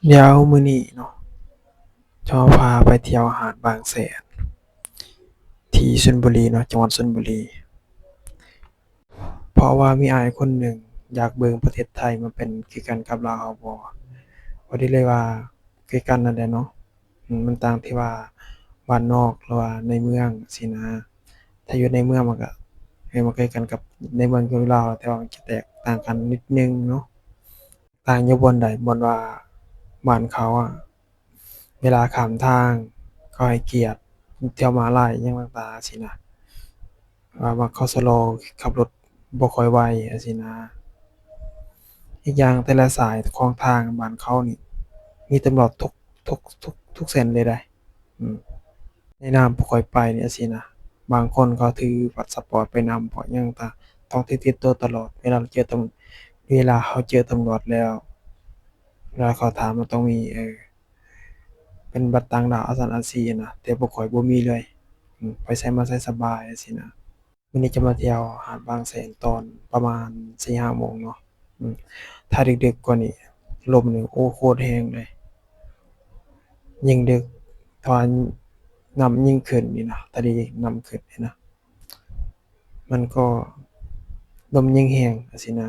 เดี๋ยวมื้อนี้เนาะจะพาไปเที่ยวหาดบางแสนที่ชลบุรีเนาะจังหวัดชลบุรีเพราะว่ามีอ้ายคนหนึ่งอยากเบิ่งประเทศไทยมันเป็นคือกันกับลาวบ่พอดีเลยว่าคือกันนั่นแหละเนาะมันต่างที่ว่าบ้านนอกหรือว่าในเมืองซี้นะถ้าอยู่ในเมืองมันก็มันคือกันกับในเมืองกับลาวแต่ว่ามันจะแตกต่างกันนิดหนึ่งเนาะต่างอยู่บ่อนใดบ่อนว่าบ้านเขาอะเวลาข้ามทางเขาให้เกียรติแถวม้าลายอิหยังต่างๆซี้นะ มักเขาชะลอขับรถบ่ค่อยไวจั่งซี้นะอีกอย่างแต่ละสายของทางบ้านเขานี่มีตำรวจทุกเส้นเลยเดะอืมในนามบ่ค่อยไปจั่งซี้นะบางคนเขาถือพาสปอร์ตไปนำเพราะหยังต่างต้องถือติดตัวตลอดเวลาเขาเจอตำรวจแล้วเวลาเขาถามมันต้องมีเป็นบัตรต่างดาวอันซั้นอันซี้นะแต่พวกข้อยบ่มีเลยไปไสมาไสสบายจั่งซี้นะ วันนี้จะมาเที่ยวหาดบางแสนตอนประมาณ4-5โมงเนาะอืมถ้าดึกๆกว่านี้ลมนี่โอ้โคตรแรงเลยยิ่งดึกถ้าว่าน้ำยิ่งขึ้นนี่นะทะเลน้ำขึ้นนี่นะมันก็ลมยิ่งแรงจั่งซี้นะ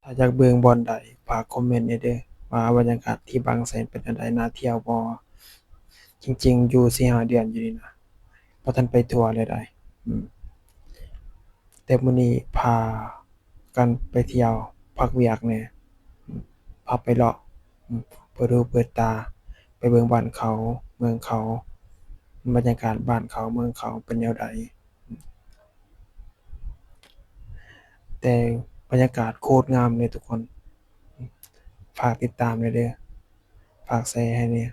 ถ้าอยากเบิ่งบ่อนใดฝากคอมเมนต์หน่อยเด้อว่าบรรยากาศที่บางแสนเป็นจั่งใดน่าเที่ยวบ่จริงๆอยู่4-5เดือนอยู่นี่นะบ่ทันไปทั่วเลยได้อืม แต่มื้อนี้พากันไปเที่ยวพักเวียกแหน่พาไปเลาะเปิดหูเปิดตาไปเบิ่งบ้านเขาเมืองเขาบรรยากาศบ้านเขาเมืองเขาเป็นแนวใดแต่บรรยากาศโคตรงามเลยทุกคนฝากติดตามหน่อยเด้อฝากแชร์ให้แหน่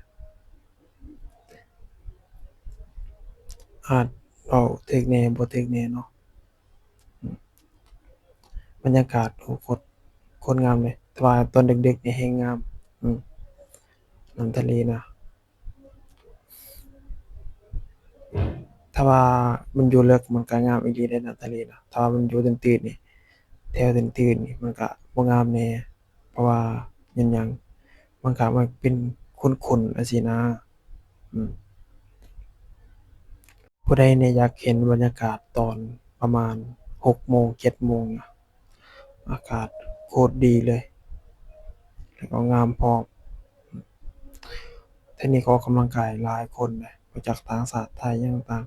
อาจเว้าถูกแหน่บ่ถูกแหน่เนาะบรรยากาศโอ้โคตรงามเลยแต่ว่าตอนดึกๆนี่แฮ่งงามอืมน้ำทะเลนะ ถ้าว่ามันอยู่เลิกมันก็งามอีหลีเดะน้ำทะเลน่ะถ้าว่ามันอยู่ตื้นๆนี่แถวตื้นๆนี่มันก็บ่งามแหน่เพราะว่าอิหยังมันก็มันเป็นขุ่นๆจั่งซี้นะอืมผู้ใดเนี่ยอยากเห็นบรรยากาศตอนประมาณ6โมง7โมงนะอากาศโคตรดีเลยแล้วก็งามพร้อมเทานี้ก็ออกกำลังกายหลายคนเลยมาจากต่างชาติไทยอิหยังต่าง